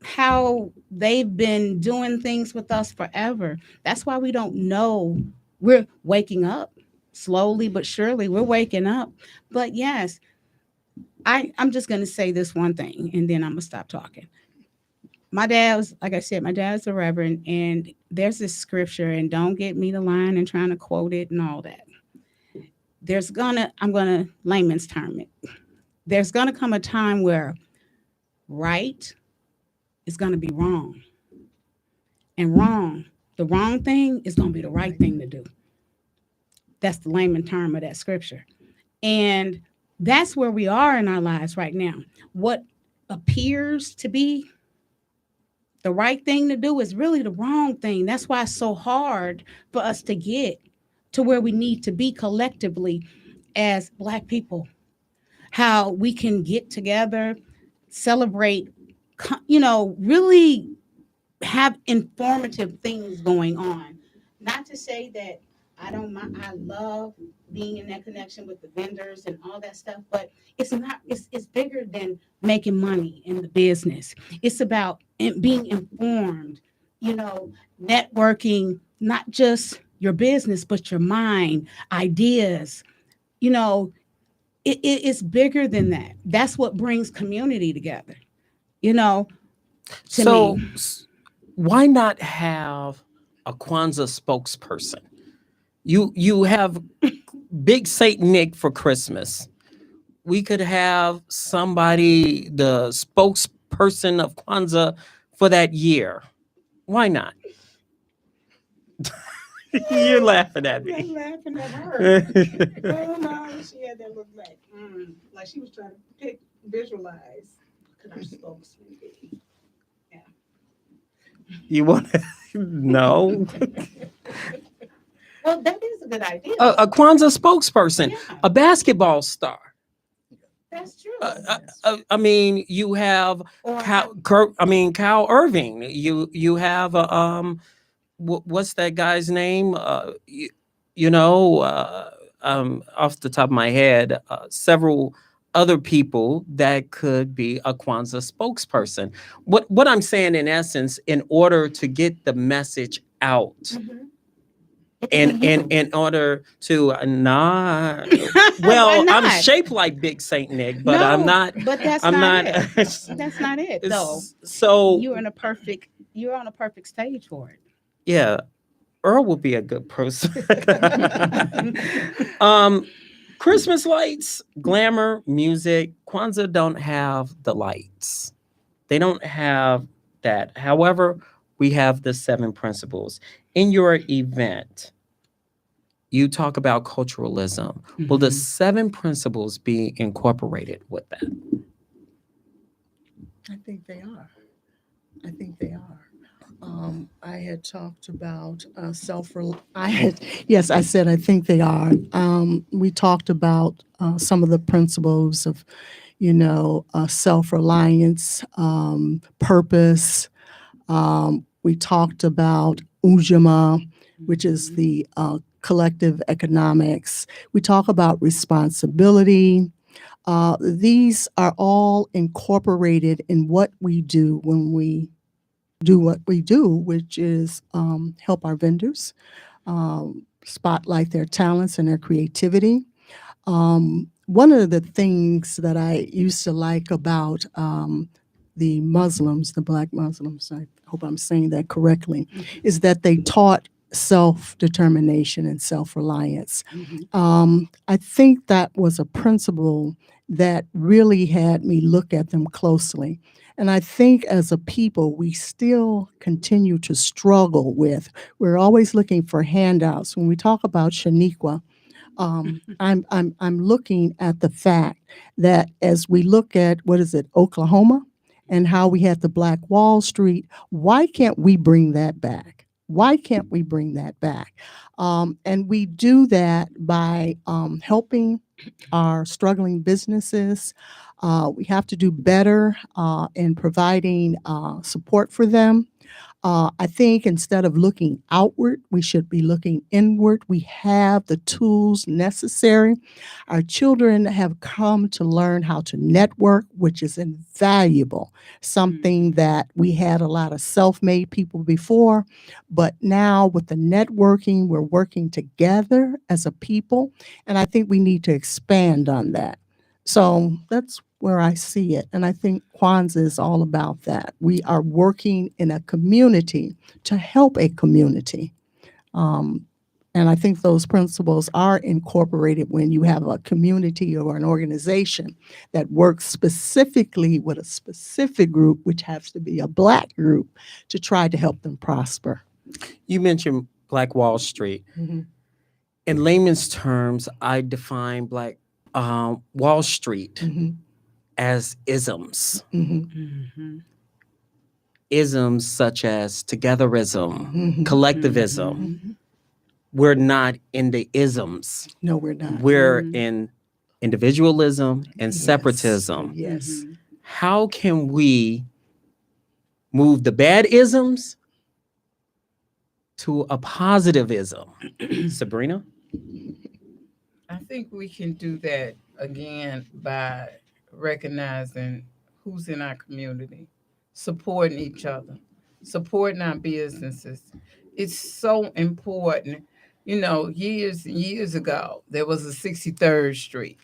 Speaker 4: how they've been doing things with us forever. That's why we don't know. We're waking up slowly but surely. We're waking up. But yes, I'm just going to say this one thing and then I'm going to stop talking. My dad was, like I said, my dad's a reverend, and there's this scripture, and don't get me the line and trying to quote it and all that. I'm gonna layman's term it. There's gonna come a time where right is gonna be wrong, and the wrong thing is gonna be the right thing to do. That's the layman term of that scripture, and that's where we are in our lives right now. What appears to be the right thing to do is really the wrong thing. That's why it's so hard for us to get to where we need to be collectively as Black people. How we can get together, celebrate, really have informative things going on. Not to say that I don't mind, I love being in that connection with the vendors and all that stuff, but it's not, it's bigger than making money in the business. It's about being informed, you know, networking, not just your business, but your mind, ideas, you know, it's bigger than that. That's what brings community together, you know, to
Speaker 1: So,
Speaker 4: me.
Speaker 1: why not have a Kwanzaa spokesperson? You have Big Saint Nick for Christmas. We could have somebody, the spokesperson of Kwanzaa for that year. Why not? You're laughing at
Speaker 4: I'm not
Speaker 1: me.
Speaker 4: laughing at her. Oh no, she had that look like she was trying to visualize. Could our spokesman be? Yeah.
Speaker 1: You want to? No.
Speaker 4: Well, that is a good idea.
Speaker 1: A Kwanzaa spokesperson,
Speaker 4: Yeah,
Speaker 1: a basketball star.
Speaker 4: that's true.
Speaker 1: I mean, you have
Speaker 4: Or
Speaker 1: Kyle Irving. You have what's that guy's name? You know, off the top of my head, several other people that could be a Kwanzaa spokesperson. What I'm saying in essence, in order to get the message out,
Speaker 4: Mhm.
Speaker 1: and in order to not,
Speaker 4: Why
Speaker 1: well, I'm
Speaker 4: not?
Speaker 1: shaped like Big Saint Nick, but I'm
Speaker 4: No,
Speaker 1: not.
Speaker 4: but that's
Speaker 1: I'm
Speaker 4: not
Speaker 1: not.
Speaker 4: it. That's not it, though.
Speaker 1: So
Speaker 4: You're on a perfect stage for
Speaker 1: yeah, Earl will be a good person.
Speaker 4: it.
Speaker 1: um, Christmas lights, glamour, music. Kwanzaa don't have the lights. They don't have that. However, we have the seven principles. In your event, you talk about culturalism. Will the 7 principles be incorporated with that?
Speaker 2: I think they are. I think they are. I had talked about yes, I said I think they are. We talked about some of the principles of, self-reliance, purpose. We talked about Ujima, which is the collective economics. We talk about responsibility. These are all incorporated in what we do when we do what we do, which is help our vendors, spotlight their talents and their creativity. One of the things that I used to like about the Muslims, the Black Muslims, I hope I'm saying that correctly, is that they taught self-determination and self-reliance. I think that was a principle that really had me look at them closely. And I think as a people, we still continue to struggle with, we're always looking for handouts. When we talk about Shaniqua, I'm looking at the fact that as we look at, what is it, Oklahoma, and how we had the Black Wall Street, why can't we bring that back? Why can't we bring that back? And we do that by helping our struggling businesses. We have to do better in providing support for them. I think instead of looking outward, we should be looking inward. We have the tools necessary. Our children have come to learn how to network, which is invaluable, something that we had a lot of self-made people before. But now with the networking, we're working together as a people. And I think we need to expand on that. So that's where I see it. And I think Kwanzaa is all about that. We are working in a community to help a community. And I think those principles are incorporated when you have a community or an organization that works specifically with a specific group, which has to be a Black group, to try to help them prosper.
Speaker 1: You mentioned Black Wall Street. In layman's terms, I define Black Wall Street as isms. Isms such as togetherism, collectivism. We're not in the isms.
Speaker 2: No, we're not.
Speaker 1: We're in individualism and separatism.
Speaker 2: Yes.
Speaker 1: How can we move the bad isms to a positive ism? Sabrina?
Speaker 3: I think we can do that again by recognizing who's in our community, supporting each other, supporting our businesses. It's so important. Years and years ago, there was a 63rd Street,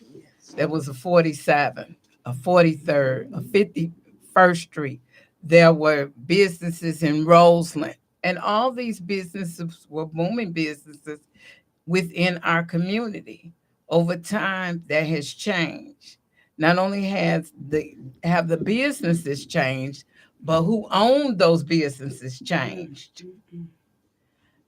Speaker 3: there was a 47th, a 43rd, a 51st Street. There were businesses in Roseland, and all these businesses were booming businesses within our community. Over time, that has changed. Not only have the businesses changed, but who owned those businesses changed.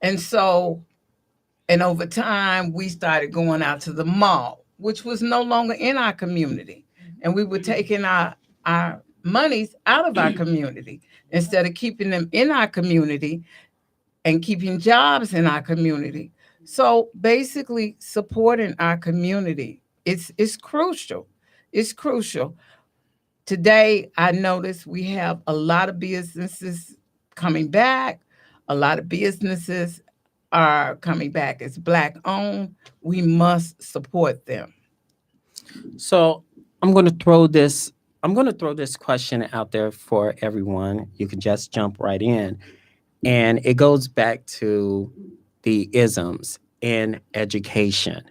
Speaker 3: And over time, we started going out to the mall, which was no longer in our community. And we were taking our monies out of our community instead of keeping them in our community and keeping jobs in our community. So basically, supporting our community is crucial. It's crucial. Today, I notice we have a lot of businesses coming back. A lot of businesses are coming back as Black owned. We must support them.
Speaker 1: So I'm going to throw this question out there for everyone. You can just jump right in. And it goes back to the isms in education.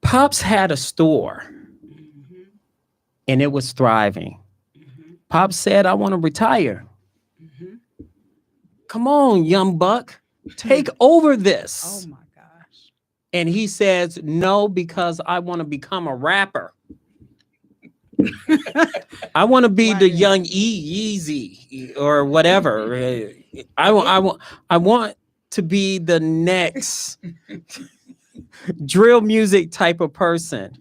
Speaker 1: Pops had a store and it was thriving. Pops said, I want to retire. Come on, young buck, take over this.
Speaker 4: Oh my gosh.
Speaker 1: And he says, no, because I want to become a rapper. I want to be the young Yeezy or whatever. I want to be the next drill music type of person?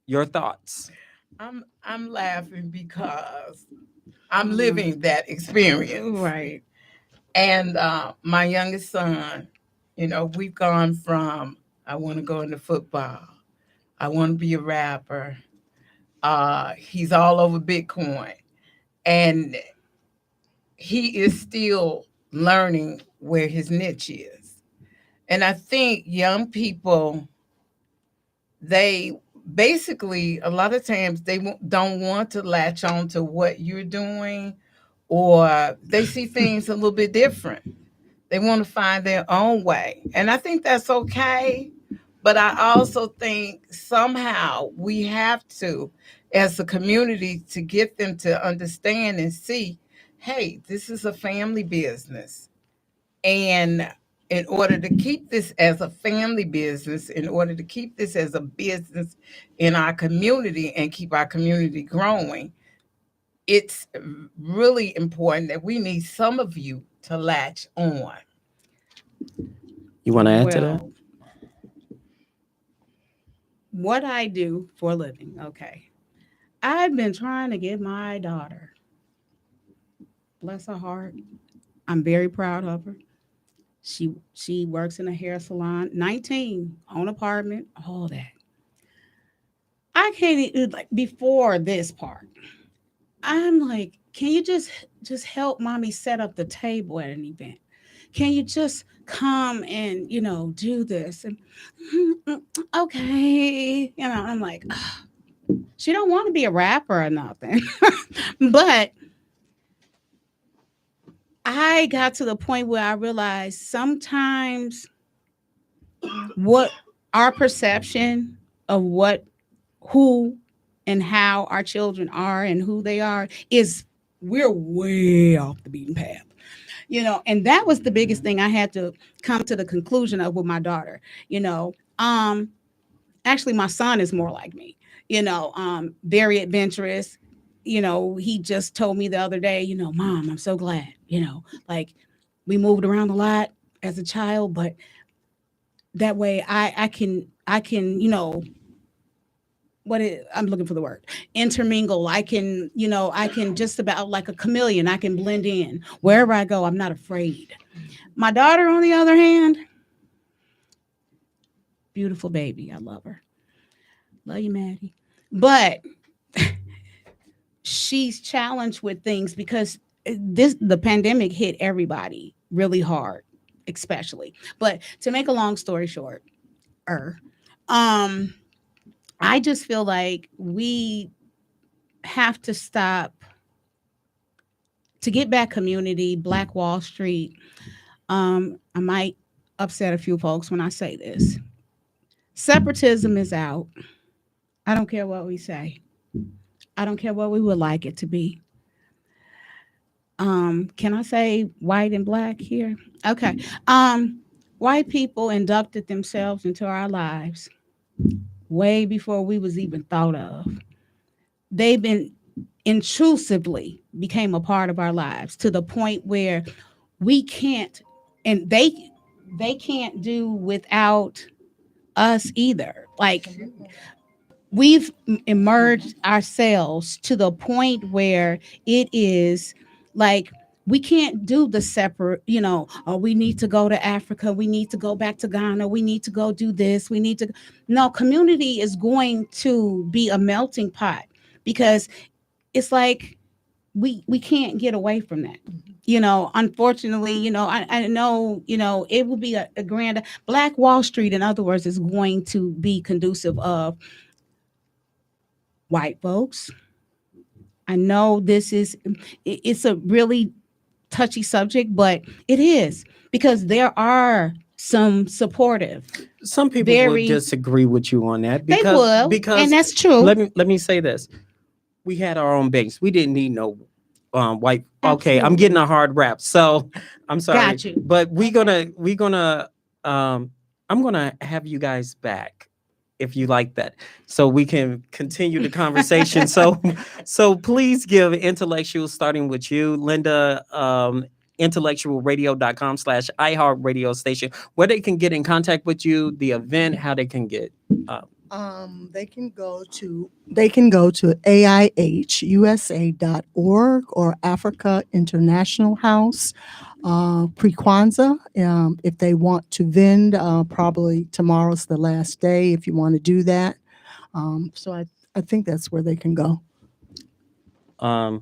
Speaker 1: Your thoughts?
Speaker 3: I'm laughing because I'm living that experience.
Speaker 4: Right.
Speaker 3: And my youngest son, we've gone from I want to go into football, I want to be a rapper. He's all over Bitcoin, and he is still learning where his niche is. And I think young people, they basically, a lot of times, they don't want to latch on to what you're doing, or they see things a little bit different. They want to find their own way. And I think that's okay. But I also think somehow we have to, as a community, to get them to understand and see, hey, this is a family business. And in order to keep this as a family business, in order to keep this as a business in our community and keep our community growing, it's really important that we need some of you to latch on.
Speaker 1: You want to add to that?
Speaker 4: Well, what I do for a living. Okay. I've been trying to get my daughter, bless her heart. I'm very proud of her. She works in a hair salon, 19, own apartment, all that. I can't like before this part. I'm like, can you just help mommy set up the table at an event? Can you just come and do this? And okay, I'm like, she don't want to be a rapper or nothing, but I got to the point where I realized sometimes what our perception of who and how our children are and who they are is we're way off the beaten path. And that was the biggest thing I had to come to the conclusion of with my daughter. Actually my son is more like me, very adventurous. He just told me the other day, Mom, I'm so glad, like we moved around a lot as a child, but that way I can, I'm looking for the word, intermingle. I can just about like a chameleon. I can blend in wherever I go. I'm not afraid. My daughter, on the other hand, beautiful baby. I love her. Love you, Maddie. But she's challenged with things because the pandemic hit everybody really hard, especially. But to make a long story short, I just feel like we have to stop to get back community, Black Wall Street. I might upset a few folks when I say this. Separatism is out. I don't care what we say. I don't care what we would like it to be. Can I say white and black here? Okay. White people inducted themselves into our lives way before we was even thought of. They've been intrusively became a part of our lives to the point where we can't, and they can't do without us either. Like we've emerged ourselves to the point where it is like we can't do the separate, oh, we need to go to Africa, we need to go back to Ghana, we need to go do this, we need to. No, community is going to be a melting pot because it's like we can't get away from that. Unfortunately, I know, it will be a grand Black Wall Street, in other words, is going to be conducive of white folks. I know it's a really touchy subject, but it is because there are some supportive.
Speaker 1: Some people will disagree with you on that
Speaker 4: They will,
Speaker 1: because
Speaker 4: and that's true.
Speaker 1: Let me say this: we had our own base. We didn't need no white. Okay,
Speaker 4: Absolutely.
Speaker 1: I'm getting a hard rap, so I'm sorry.
Speaker 4: Got you.
Speaker 1: But I'm gonna have you guys back if you like that, so we can continue the conversation. So please give intellectuals, starting with you, Linda, intellectualradio.com/iHeartRadio station, where they can get in contact with you, the event, how they can get.
Speaker 2: They can go to aihusa.org or Africa International House pre-Kwanzaa. If they want to vend, probably tomorrow's the last day if you want to do that. So I think that's where they can go.
Speaker 1: The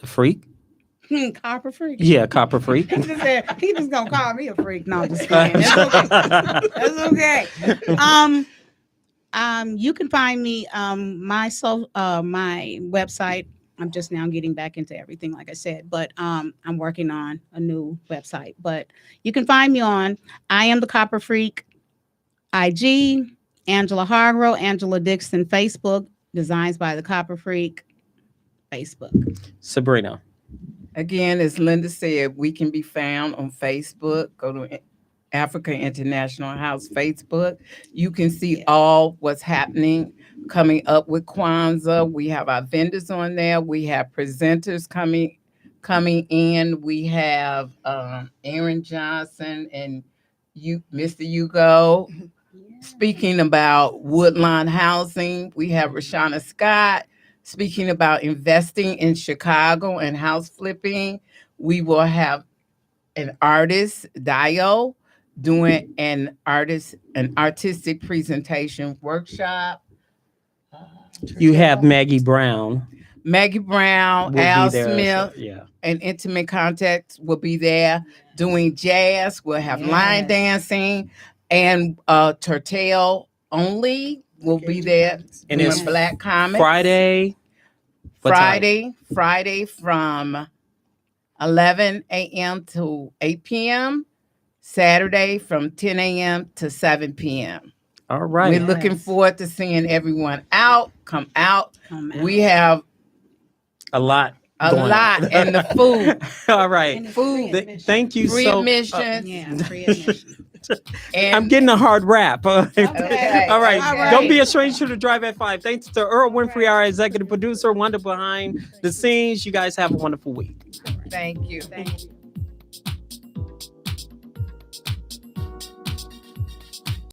Speaker 1: freak?
Speaker 4: Copper freak.
Speaker 1: Yeah, Copper Freak.
Speaker 4: He just said he just gonna call me a freak. No, I'm just kidding. That's okay. That's okay. You can find me my website. I'm just now getting back into everything, like I said, but I'm working on a new website. But you can find me on I Am the Copper Freak, IG, Angela Hargrove, Angela Dixon, Facebook, Designs by the Copper Freak, Facebook.
Speaker 1: Sabrina.
Speaker 3: Again, as Linda said, we can be found on Facebook. Go to Africa International House Facebook. You can see all what's happening coming up with Kwanzaa. We have our vendors on there. We have presenters coming in. We have Aaron Johnson and Mr. Hugo speaking about Woodlawn housing. We have Rashana Scott speaking about investing in Chicago and house flipping. We will have an artist, Dio, doing an artistic presentation workshop.
Speaker 1: You have Maggie Brown.
Speaker 3: Al
Speaker 1: Will be there,
Speaker 3: Smith,
Speaker 1: yeah.
Speaker 3: and Intimate Contacts will be there doing jazz. We'll have line dancing, and Turtle Only will be there
Speaker 1: And
Speaker 3: doing
Speaker 1: it's
Speaker 3: Black comics.
Speaker 1: Friday. What time?
Speaker 3: Friday from 11 a.m. to 8 p.m. Saturday from 10 a.m. to 7 p.m.
Speaker 1: All right.
Speaker 3: We're looking forward to seeing everyone out. Come out. We have
Speaker 1: a lot.
Speaker 3: And the food.
Speaker 1: All right.
Speaker 3: Food.
Speaker 1: Thank you
Speaker 3: free
Speaker 1: so
Speaker 3: admission.
Speaker 4: Free admission.
Speaker 1: I'm getting a hard rap.
Speaker 3: Okay.
Speaker 1: All right. Don't be a stranger to Drive at 5. Thanks to Earl Winfrey, our executive producer, Wanda behind the scenes. You guys have a wonderful week.
Speaker 3: Thank you.
Speaker 4: Thank you.